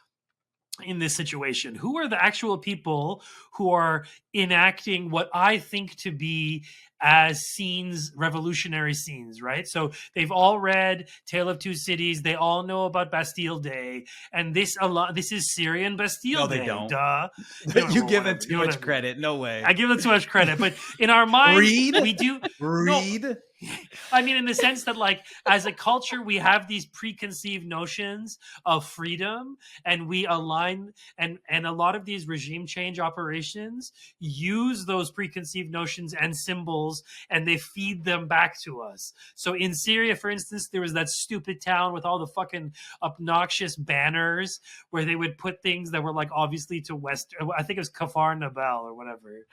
in this situation? Who are the actual people who are enacting what I think to be as scenes, revolutionary scenes, right? So they've all read Tale of Two Cities. They all know about Bastille Day, and this is Syrian Bastille No, they Day. don't. Duh. You give it too much credit. No way. I give it too much credit, but in our mind, we do. Read. No, I mean, in the sense that, like, as a culture, we have these preconceived notions of freedom, and we align, and a lot of these regime change operations use those preconceived notions and symbols, and they feed them back to us. So in Syria, for instance, there was that stupid town with all the fucking obnoxious banners where they would put things that were like obviously to West. I think it was Kafar Nabal or whatever.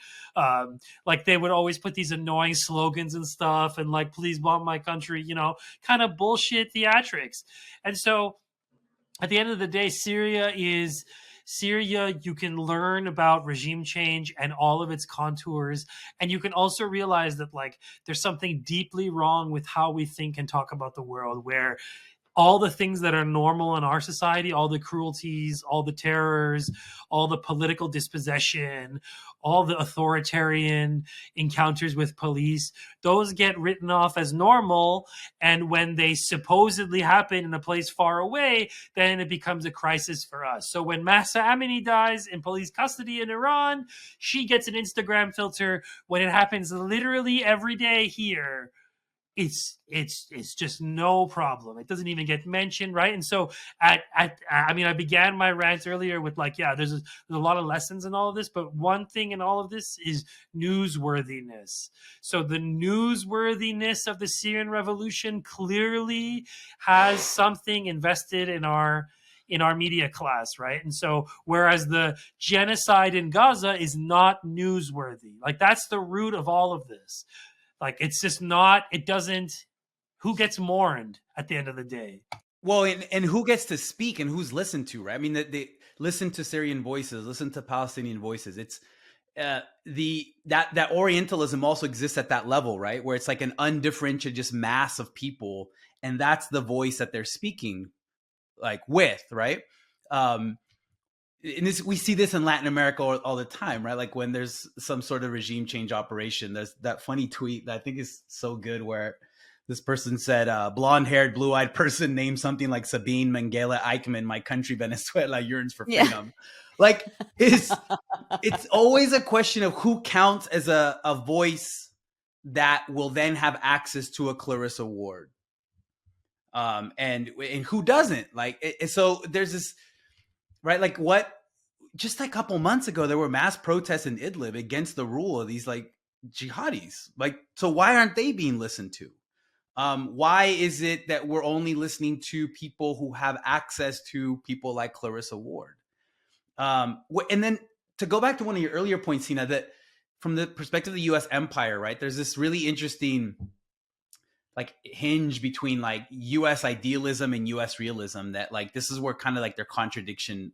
Like they would always put these annoying slogans and stuff, and like, please bomb my country, you know, kind of bullshit theatrics. And so at the end of the day, Syria, you can learn about regime change and all of its contours. And you can also realize that, like, there's something deeply wrong with how we think and talk about the world, where all the things that are normal in our society, all the cruelties, all the terrors, all the political dispossession, all the authoritarian encounters with police, those get written off as normal. And when they supposedly happen in a place far away, then it becomes a crisis for us. So when Mahsa Amini dies in police custody in Iran, she gets an Instagram filter. When it happens literally every day here, it's just no problem. It doesn't even get mentioned, right? And so I mean, I began my rant earlier with like, yeah, there's a lot of lessons in all of this, but one thing in all of this is newsworthiness. So the newsworthiness of the Syrian revolution clearly has something invested in our media class, right? And so whereas the genocide in Gaza is not newsworthy, like that's the root of all of this. Like, it's just not, it doesn't, who gets mourned at the end of the day? Well, and who gets to speak and who's listened to, right? I mean, they listen to Syrian voices, listen to Palestinian voices. It's that Orientalism also exists at that level, right? Where it's like an undifferentiated just mass of people, and that's the voice that they're speaking like with, right? And we see this in Latin America all the time, right? Like when there's some sort of regime change operation, there's that funny tweet that I think is so good where this person said, blonde-haired, blue-eyed person named something like Sabine Mengele Eichmann, my country Venezuela yearns for freedom. Yeah. Like it's always a question of who counts as a voice that will then have access to a Clarissa Ward. And who doesn't. Like, so there's this, right? Like what, just a couple months ago, there were mass protests in Idlib against the rule of these like jihadis. Like, so why aren't they being listened to? Why is it that we're only listening to people who have access to people like Clarissa Ward? And then to go back to one of your earlier points, Sina, that from the perspective of the U.S. empire, right, there's this really interesting like hinge between like U.S. idealism and U.S. realism that like this is where kind of like their contradiction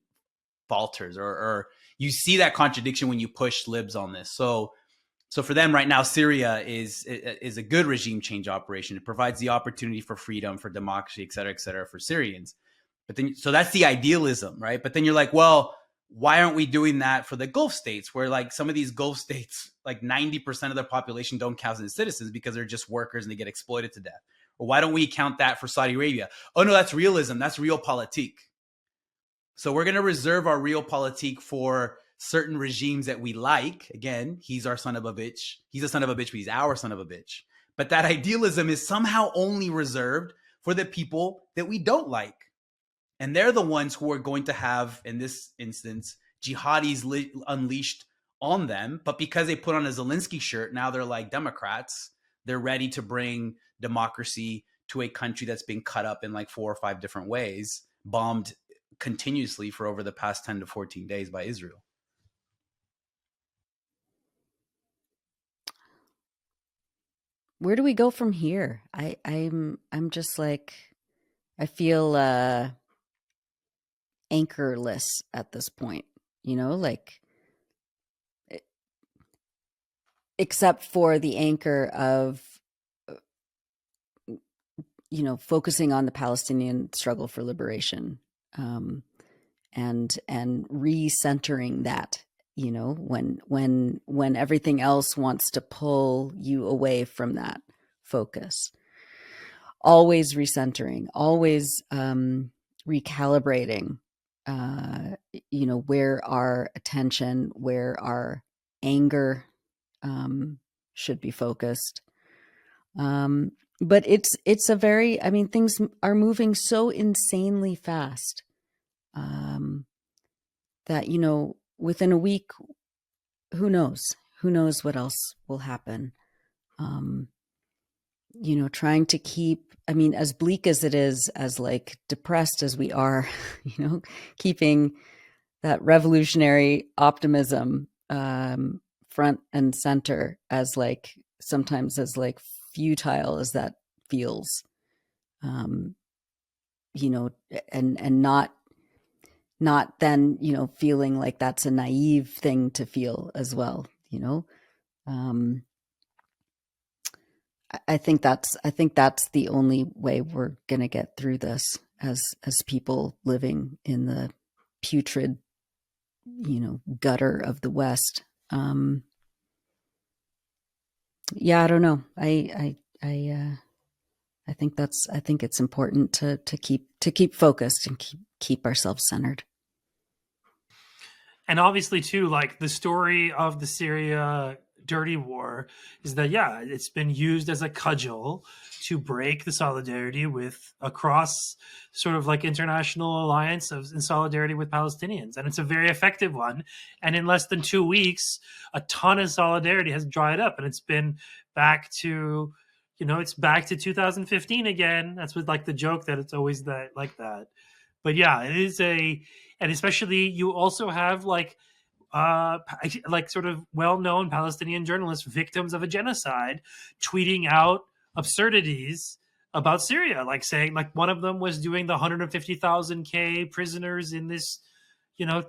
falters, or you see that contradiction when you push libs on this. So for them right now, Syria is a good regime change operation. It provides the opportunity for freedom, for democracy, et cetera, for Syrians. But then, so that's the idealism, right? But then you're like, well, why aren't we doing that for the Gulf states, where like some of these Gulf states, like 90% of their population don't count as citizens because they're just workers and they get exploited to death? Or why don't we count that for Saudi Arabia? Oh no, that's realism. That's realpolitik. So we're going to reserve our realpolitik for certain regimes that we like. Again, he's our son of a bitch. He's a son of a bitch, but he's our son of a bitch. But that idealism is somehow only reserved for the people that we don't like. And they're the ones who are going to have, in this instance, jihadis unleashed on them. But because they put on a Zelensky shirt, now they're like Democrats. They're ready to bring democracy to a country that's been cut up in like 4 or 5 different ways, bombed continuously for over the past 10 to 14 days by Israel. where do we go from here? I'm just like, I feel anchorless at this point, like, except for the anchor of, focusing on the Palestinian struggle for liberation, and recentering that, when everything else wants to pull you away from that focus, always recentering, always recalibrating, where our attention, where our anger should be focused. But it's a very, I mean, things are moving so insanely fast, that, within a week, who knows? Who knows what else will happen? Trying to keep, I mean, as bleak as it is, as like depressed as we are, keeping that revolutionary optimism front and center, as like sometimes as like futile as that feels, and not then, feeling like that's a naive thing to feel as well, I think that's the only way we're going to get through this, as people living in the putrid, gutter of the West. Yeah, I don't know. I think it's important to keep focused and keep ourselves centered. And obviously too, like the story of the Syria dirty war is that, yeah, it's been used as a cudgel to break the solidarity with across sort of like international alliance in solidarity with Palestinians, and it's a very effective one. And in less than 2 weeks, a ton of solidarity has dried up, and it's been back to, it's back to 2015 again. That's what, like, the joke that it's always that like that. But yeah, it is and especially you also have like sort of well-known Palestinian journalists, victims of a genocide, tweeting out absurdities about Syria, like saying, like, one of them was doing the 150,000 prisoners in this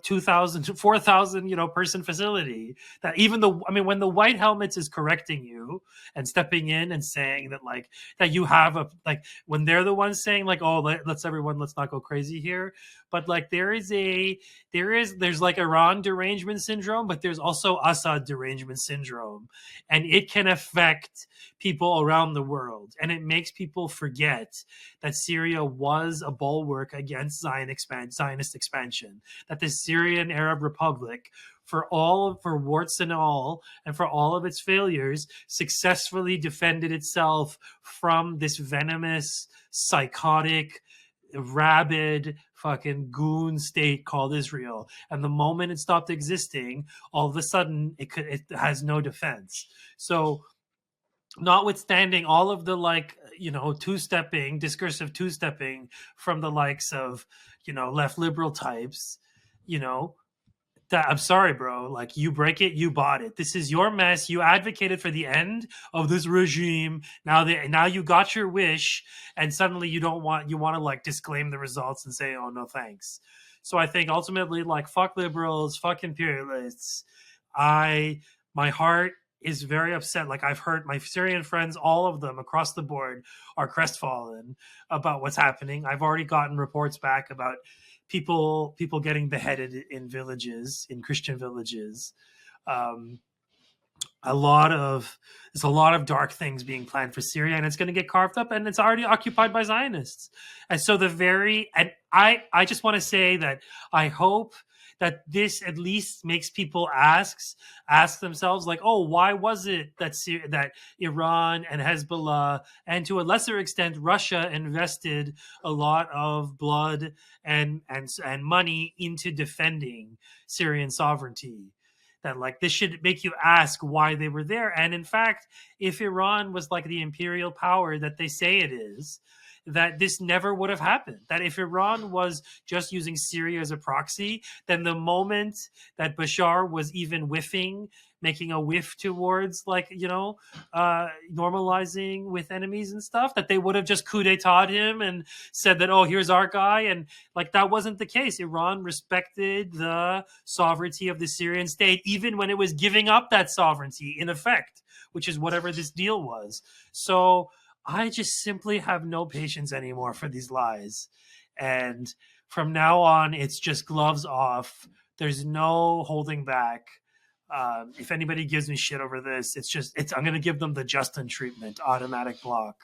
2,000 to 4,000 person facility, that even when the white helmets is correcting you and stepping in and saying that, like, that you have a, like, when they're the ones saying, like, oh, let's not go crazy here, but like there's like Iran derangement syndrome, but there's also Assad derangement syndrome, and it can affect people around the world, and it makes people forget that Syria was a bulwark against Zionist expansion, that the Syrian Arab Republic, for warts and all, and for all of its failures, successfully defended itself from this venomous, psychotic, rabid, fucking goon state called Israel. And the moment it stopped existing, all of a sudden it has no defense. So, notwithstanding all of the, like, discursive two-stepping from the likes of, left liberal types, that, I'm sorry, bro, like, you break it, you bought it. This is your mess. You advocated for the end of this regime. Now you got your wish, and suddenly you want to, like, disclaim the results and say, oh, no thanks. So I think ultimately, like, fuck liberals, fuck imperialists. My heart is very upset. Like, I've heard my Syrian friends, all of them across the board, are crestfallen about what's happening. I've already gotten reports back about people getting beheaded in Christian villages. There's a lot of dark things being planned for Syria, and it's going to get carved up, and it's already occupied by Zionists. And so I just want to say that I hope that this at least makes people ask themselves, like, oh, why was it that Iran and Hezbollah, and to a lesser extent Russia, invested a lot of blood and money into defending Syrian sovereignty? That, like, this should make you ask why they were there. And in fact, if Iran was like the imperial power that they say it is, that this never would have happened. That if Iran was just using Syria as a proxy, then the moment that Bashar was even making a whiff towards normalizing with enemies and stuff, that they would have just coup d'etat him and said that, oh, here's our guy. And like, that wasn't the case. Iran respected the sovereignty of the Syrian state, even when it was giving up that sovereignty in effect, which is whatever this deal was. So I just simply have no patience anymore for these lies. And from now on, it's just gloves off. There's no holding back. If anybody gives me shit over this, I'm going to give them the Justin treatment, automatic block.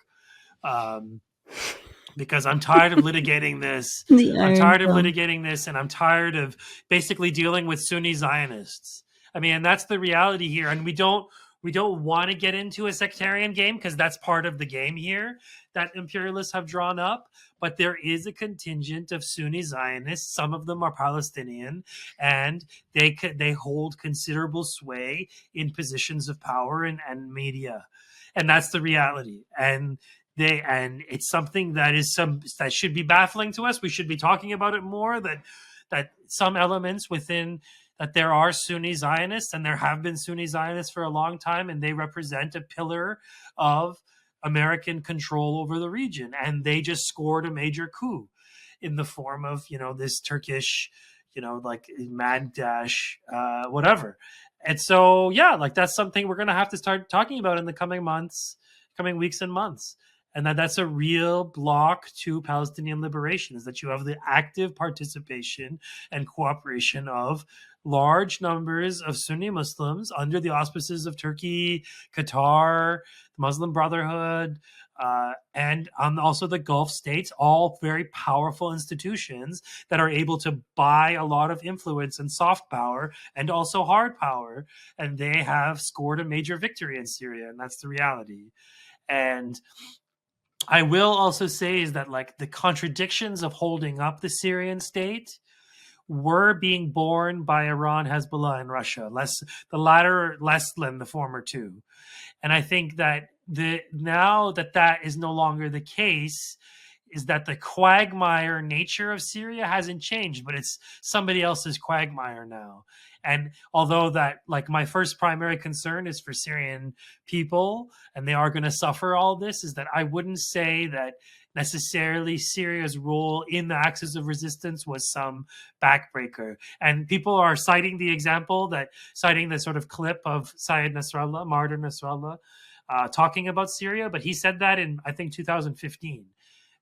Because I'm tired of litigating this. I'm tired of litigating this, and I'm tired of basically dealing with Sunni Zionists. I mean, and that's the reality here. And we don't want to get into a sectarian game, because that's part of the game here that imperialists have drawn up. But there is a contingent of Sunni Zionists. Some of them are Palestinian, and they hold considerable sway in positions of power and media. And that's the reality. And it's something that should be baffling to us. We should be talking about it more, that some elements within that there are Sunni Zionists, and there have been Sunni Zionists for a long time, and they represent a pillar of American control over the region. And they just scored a major coup in the form of, this Turkish, mad dash, whatever. And so, that's something we're going to have to start talking about in the coming weeks and months. And that's a real block to Palestinian liberation, is that you have the active participation and cooperation of large numbers of Sunni Muslims under the auspices of Turkey, Qatar, the Muslim Brotherhood, and also the Gulf states, all very powerful institutions that are able to buy a lot of influence and soft power and also hard power. And they have scored a major victory in Syria, and that's the reality. And I will also say is that the contradictions of holding up the Syrian state were being borne by Iran, Hezbollah, and Russia. The latter less than the former two. And I think that now that is no longer the case, is that the quagmire nature of Syria hasn't changed, but it's somebody else's quagmire now. And although that, my first primary concern is for Syrian people, and they are going to suffer all this, is that I wouldn't say that necessarily Syria's role in the axis of resistance was some backbreaker. And people are citing the sort of clip of Syed Nasrallah, martyr Nasrallah, talking about Syria, but he said that in, I think, 2015.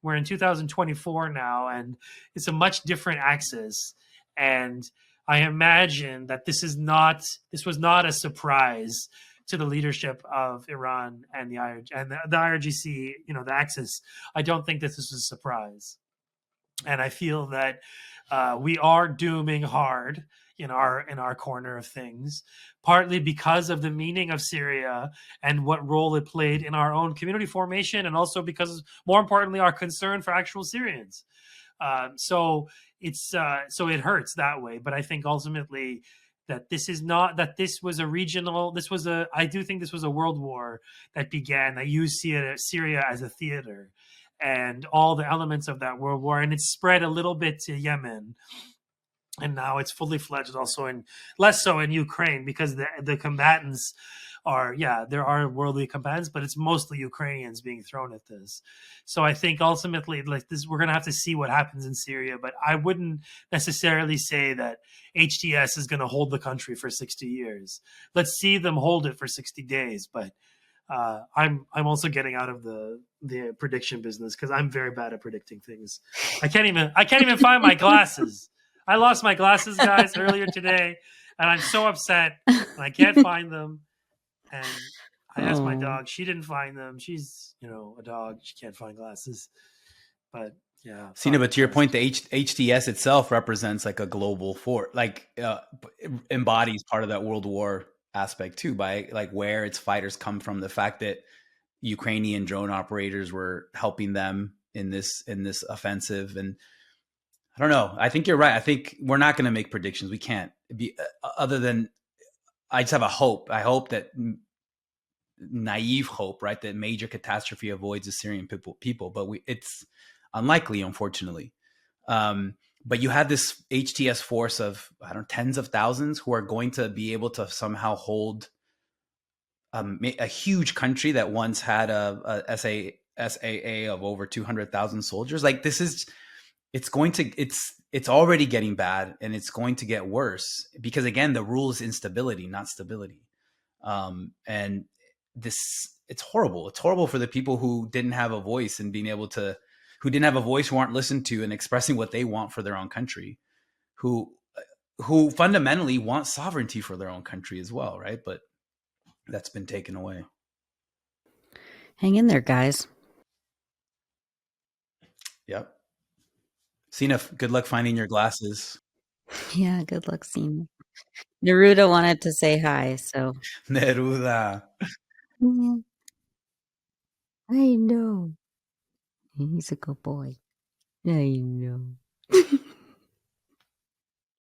We're in 2024 now, and it's a much different axis. And I imagine that this was not a surprise to the leadership of Iran and the IRGC, the Axis. I don't think that this is a surprise. And I feel that we are dooming hard in our corner of things, partly because of the meaning of Syria and what role it played in our own community formation, and also because, more importantly, our concern for actual Syrians. So it hurts that way. But I think ultimately that I do think this was a world war that began, that used Syria as a theater, and all the elements of that world war, and it spread a little bit to Yemen. And now it's fully fledged also less so in Ukraine, because the combatants there are worldly combatants, but it's mostly Ukrainians being thrown at this. So I think ultimately, we're going to have to see what happens in Syria, but I wouldn't necessarily say that HTS is going to hold the country for 60 years. Let's see them hold it for 60 days. But I'm also getting out of the prediction business, because I'm very bad at predicting things. I can't even find my glasses. I lost my glasses, guys, earlier today, and I'm so upset, and I can't find them. And I asked my dog; she didn't find them. She's, a dog; she can't find glasses. But yeah, Sina, but to your point, the HTS itself represents a global force, embodies part of that World War aspect too, by where its fighters come from. The fact that Ukrainian drone operators were helping them in this offensive, and I don't know. I think you're right. I think we're not going to make predictions. We can't be, other than, I just have a hope. I hope that naive hope, right, that major catastrophe avoids the Syrian people, but it's unlikely, unfortunately. But you have this HTS force of, I don't know, tens of thousands who are going to be able to somehow hold a huge country that once had a SAA of over 200,000 soldiers. Like, this is, it's already getting bad, and it's going to get worse because, again, the rule is instability, not stability. And it's horrible. It's horrible for the people who didn't have a voice and who didn't have a voice, who aren't listened to and expressing what they want for their own country, who fundamentally want sovereignty for their own country as well, right? But that's been taken away. Hang in there, guys. Yep. Sina, good luck finding your glasses. Yeah, good luck, Sina. Neruda wanted to say hi, so. Neruda. Yeah, I know. He's a good boy. I know.